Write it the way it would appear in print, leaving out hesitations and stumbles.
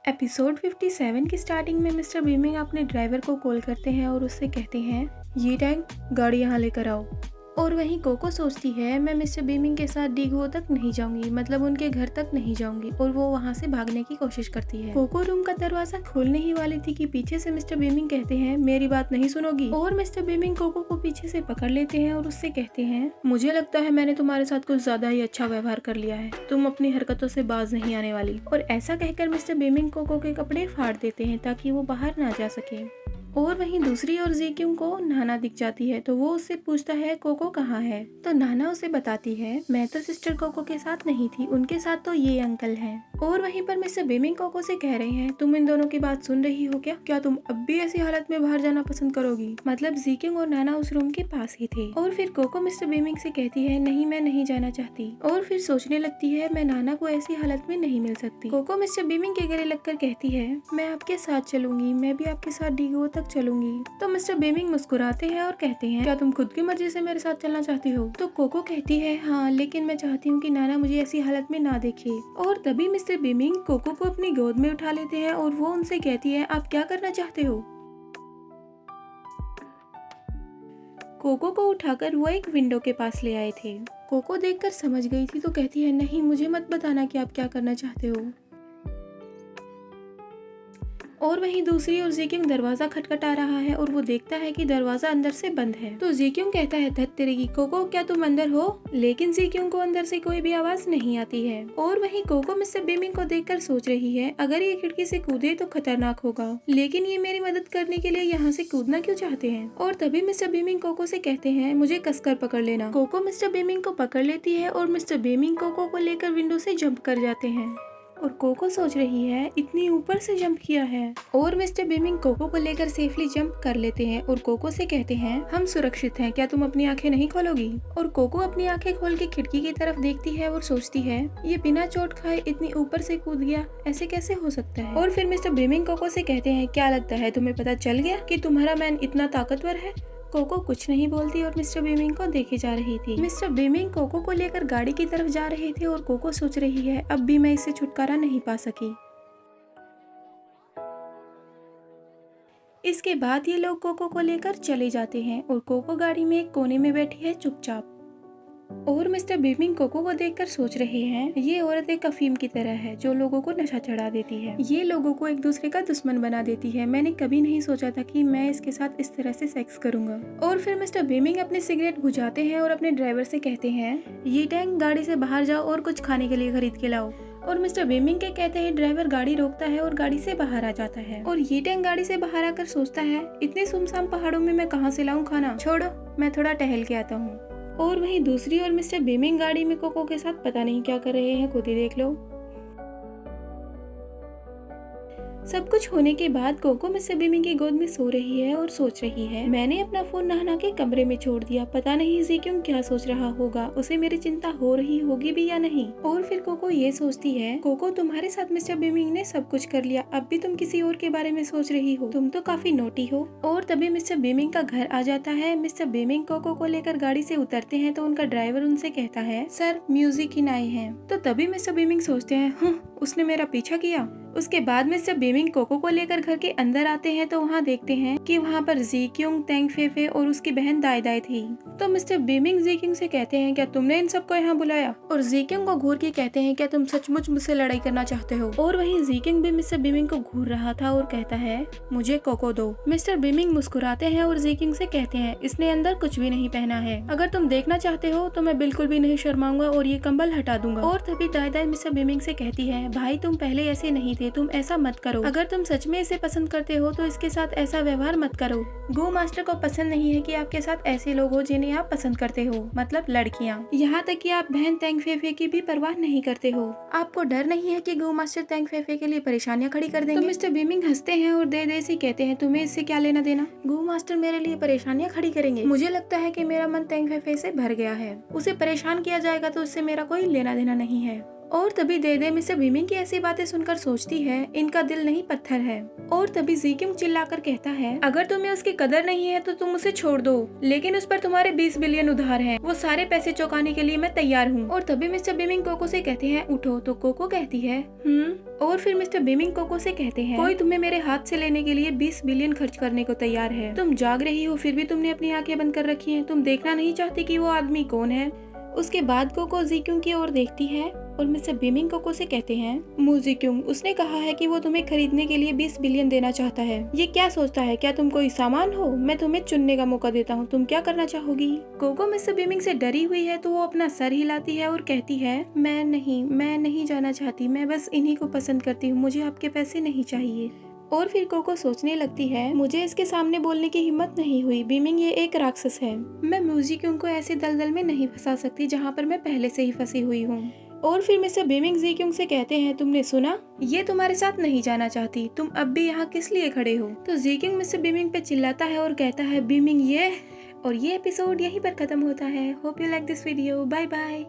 Episode 57 की starting में mister beaming अपने ड्राइवर को कॉल करते हैं और उससे कहते हैं ये टैंक गाड़ी यहाँ लेकर आओ। और वहीं कोको सोचती है मैं मिस्टर बीमिंग के साथ डीगो तक नहीं जाऊंगी, मतलब उनके घर तक नहीं जाऊंगी, और वो वहाँ से भागने की कोशिश करती है। कोको रूम का दरवाजा खोलने ही वाली थी कि पीछे से मिस्टर बीमिंग कहते हैं मेरी बात नहीं सुनोगी। और मिस्टर बीमिंग कोको को पीछे से पकड़ लेते हैं और उससे कहते हैं मुझे लगता है मैंने तुम्हारे साथ कुछ ज्यादा ही अच्छा व्यवहार कर लिया है, तुम अपनी हरकतों से बाज नहीं आने वाली। और ऐसा कहकर मिस्टर बीमिंग कोको के कपड़े फाड़ देते हैं ताकि वो बाहर ना जा सके। और वहीं दूसरी ओर जीक्यूंग को नाना दिख जाती है तो वो उससे पूछता है कोको कहाँ है। तो नाना उसे बताती है मैं तो सिस्टर कोको के साथ नहीं थी, उनके साथ तो ये अंकल हैं। और वहीं पर मिस्टर बीमिंग कोको से कह रहे हैं तुम इन दोनों की बात सुन रही हो क्या तुम अब भी ऐसी हालत में बाहर जाना पसंद करोगी। मतलब जीक्यूंग और नाना उस रूम के पास ही थे। और फिर कोको मिस्टर बीमिंग से कहती है नहीं मैं नहीं जाना चाहती। और फिर सोचने लगती है मैं नाना को ऐसी हालत में नहीं मिल सकती। कोको मिस्टर बीमिंग के गले लगकर कहती है मैं आपके साथ चलूंगी, मैं भी आपके साथ डीगो तक चलूंगी। तो मिस्टर बीमिंग मुस्कुराते हैं और कहते हैं क्या तुम खुद की मर्जी से मेरे साथ चलना चाहती हो। तो कोको कहती है हाँ, लेकिन मैं चाहती हूँ कि नाना मुझे ऐसी हालत में ना देखे। और तभी मिस्टर बीमिंग कोको को अपनी गोद में उठा लेते हैं और वो उनसे कहती है आप क्या करना चाहते हो। कोको को उठाकर वो एक विंडो के पास ले आए थे। कोको देखकर समझ गई थी तो कहती है नहीं मुझे मत बताना कि आप क्या करना चाहते हो। और वहीं दूसरी ओर जीक्यूंग दरवाजा खटखटा रहा है और वो देखता है कि दरवाजा अंदर से बंद है। तो जीक्यूंग कहता है धत तेरेगी कोको क्या तुम अंदर हो। लेकिन जीक्यूंग को अंदर से कोई भी आवाज नहीं आती है। और वहीं कोको मिस्टर बीमिंग को देखकर सोच रही है अगर ये खिड़की से कूदे तो खतरनाक होगा, लेकिन ये मेरी मदद करने के लिए यहाँ से कूदना क्यों चाहते हैं। और तभी मिस्टर बीमिंग कोको से कहते हैं मुझे कसकर पकड़ लेना। कोको मिस्टर बीमिंग को पकड़ लेती है और मिस्टर बीमिंग कोको को लेकर विंडो से जंप कर जाते हैं। और कोको सोच रही है इतनी ऊपर से जंप किया है। और मिस्टर बीमिंग कोको को लेकर सेफली जंप कर लेते हैं और कोको से कहते हैं हम सुरक्षित हैं, क्या तुम अपनी आंखें नहीं खोलोगी। और कोको अपनी आंखें खोल के खिड़की की तरफ देखती है और सोचती है ये बिना चोट खाए इतनी ऊपर से कूद गया, ऐसे कैसे हो सकता है। और फिर मिस्टर बीमिंग कोको से कहते हैं क्या लगता है तुम्हें पता चल गया कि तुम्हारा मैन इतना ताकतवर है। कोको कुछ नहीं बोलती और मिस्टर बीमिंग को देखे जा रही थी। मिस्टर बीमिंग कोको को लेकर गाड़ी की तरफ जा रहे थे और कोको सोच रही है अब भी मैं इससे छुटकारा नहीं पा सकी। इसके बाद ये लोग कोको को लेकर चले जाते हैं और कोको गाड़ी में एक कोने में बैठी है चुपचाप। और मिस्टर बीमिंग कोको को देखकर सोच रहे हैं ये औरत एक अफीम की तरह है जो लोगों को नशा चढ़ा देती है, ये लोगों को एक दूसरे का दुश्मन बना देती है। मैंने कभी नहीं सोचा था कि मैं इसके साथ इस तरह से सेक्स करूंगा। और फिर मिस्टर बीमिंग अपने सिगरेट बुझाते हैं और अपने ड्राइवर से कहते हैं ये टैंक गाड़ी से बाहर जाओ और कुछ खाने के लिए खरीद के लाओ। और मिस्टर बीमिंग के कहते हैं ड्राइवर गाड़ी रोकता है और गाड़ी से बाहर आ जाता है। और ये टैंक गाड़ी से बाहर आकर सोचता है इतने सुनसान पहाड़ों में मैं कहाँ से लाऊं खाना, छोड़ो मैं थोड़ा टहल के आता हूँ। और वहीं दूसरी ओर मिस्टर बीमिंग गाड़ी में कोको के साथ पता नहीं क्या कर रहे हैं, खुद ही देख लो। सब कुछ होने के बाद कोको मिस्टर बीमिंग की गोद में सो रही है और सोच रही है मैंने अपना फोन नाना के कमरे में छोड़ दिया, पता नहीं जीक्यूंग क्या सोच रहा होगा, उसे मेरी चिंता हो रही होगी भी या नहीं। और फिर कोको ये सोचती है कोको तुम्हारे साथ मिस्टर बीमिंग ने सब कुछ कर लिया, अब भी तुम किसी और के बारे में सोच रही हो, तुम तो काफी नोटी हो। और तभी मिस्टर बीमिंग का घर आ जाता है। मिस्टर बीमिंग कोको को लेकर गाड़ी से उतरते हैं तो उनका ड्राइवर उनसे कहता है सर म्यूजिक ही आए हैं। तो तभी मिस्टर बीमिंग सोचते हैं उसने मेरा पीछा किया। उसके बाद मिस्टर बीमिंग कोको को लेकर घर के अंदर आते हैं तो वहाँ देखते हैं कि वहाँ पर जीक्यूंग, तेंग फेफे और उसकी बहन दाई दाई थी। तो मिस्टर बीमिंग जीक्यूंग से कहते हैं क्या तुमने इन सबको यहाँ बुलाया। और जीक्यूंग को घूर के कहते हैं क्या तुम सचमुच मुझसे लड़ाई करना चाहते हो। और वहीं जीक्यूंग भी मिस्टर बीमिंग को घूर रहा था और कहता है मुझे कोको दो। मिस्टर बीमिंग मुस्कुराते हैं और जीक्यूंग से कहते हैं इसने अंदर कुछ भी नहीं पहना है, अगर तुम देखना चाहते हो तो मैं बिल्कुल भी नहीं शर्माऊंगा और ये कंबल हटा दूंगा। और तभी दाई दाई मिस्टर बीमिंग से कहती है भाई तुम पहले ऐसे नहीं थे, तुम ऐसा मत करो, अगर तुम सच में इसे पसंद करते हो तो इसके साथ ऐसा व्यवहार मत करो। गो मास्टर को पसंद नहीं है कि आपके साथ ऐसे लोग हो जिन्हें आप पसंद करते हो, मतलब लड़कियां। यहाँ तक कि आप बहन तेंग फेफे की भी परवाह नहीं करते हो। आपको डर नहीं है कि गो मास्टर तेंग फेफे के लिए परेशानियां खड़ी कर देंगे। तो मिस्टर बीमिंग हंसते हैं और दे दे से कहते हैं तुम्हें इससे क्या लेना देना, गो मास्टर मेरे लिए परेशानियां खड़ी करेंगे। मुझे लगता है कि मेरा मन तेंग फेफे से भर गया है, उसे परेशान किया जाएगा तो उससे मेरा कोई लेना देना नहीं है। और तभी दे दे मिस्टर बीमिंग की ऐसी बातें सुनकर सोचती है इनका दिल नहीं पत्थर है। और तभी जी-क्यूंग चिल्लाकर कहता है अगर तुम्हें उसकी कदर नहीं है तो तुम उसे छोड़ दो, लेकिन उस पर तुम्हारे 20 बिलियन उधार हैं, वो सारे पैसे चुकाने के लिए मैं तैयार हूँ। और तभी मिस्टर बीमिंग कोको से कहते हैं उठो, तो कोको कहती है और फिर मिस्टर बीमिंग कोको से कहते हैं कोई तुम्हें मेरे हाथ से लेने के लिए 20 बिलियन खर्च करने को तैयार है। तुम जाग रही हो फिर भी तुमने अपनी आंखें बंद कर रखी हैं, तुम देखना नहीं चाहती कि वो आदमी कौन है। उसके बाद कोको जी-क्यूंग की ओर देखती है और मिस्टर बीमिंग कोको से कहते हैं जी-क्यूंग, उसने कहा है कि वो तुम्हें खरीदने के लिए 20 बिलियन देना चाहता है। ये क्या सोचता है, क्या तुम कोई सामान हो? मैं तुम्हें चुनने का मौका देता हूँ, तुम क्या करना चाहोगी? कोको मिस्टर बीमिंग से डरी हुई है तो वो अपना सर हिलाती है और कहती है मैं नहीं जाना चाहती, मैं बस इन्हीं को पसंद करती हूँ, मुझे आपके पैसे नहीं चाहिए। और फिर कोको सोचने लगती है मुझे इसके सामने बोलने की हिम्मत नहीं हुई, बीमिंग ये एक राक्षस है, मैं जी-क्यूंग को ऐसे दलदल में नहीं फंसा सकती जहाँ पर मैं पहले से ही फंसी हुई हूँ। और फिर मिस्टर बीमिंग जी-क्यूंग से कहते हैं तुमने सुना, ये तुम्हारे साथ नहीं जाना चाहती, तुम अब भी यहाँ किस लिए खड़े हो? तो जी-क्यूंग मिस्टर बीमिंग पे चिल्लाता है और कहता है बीमिंग ये। और ये एपिसोड यहीं पर खत्म होता है। Hope you like this video, bye bye.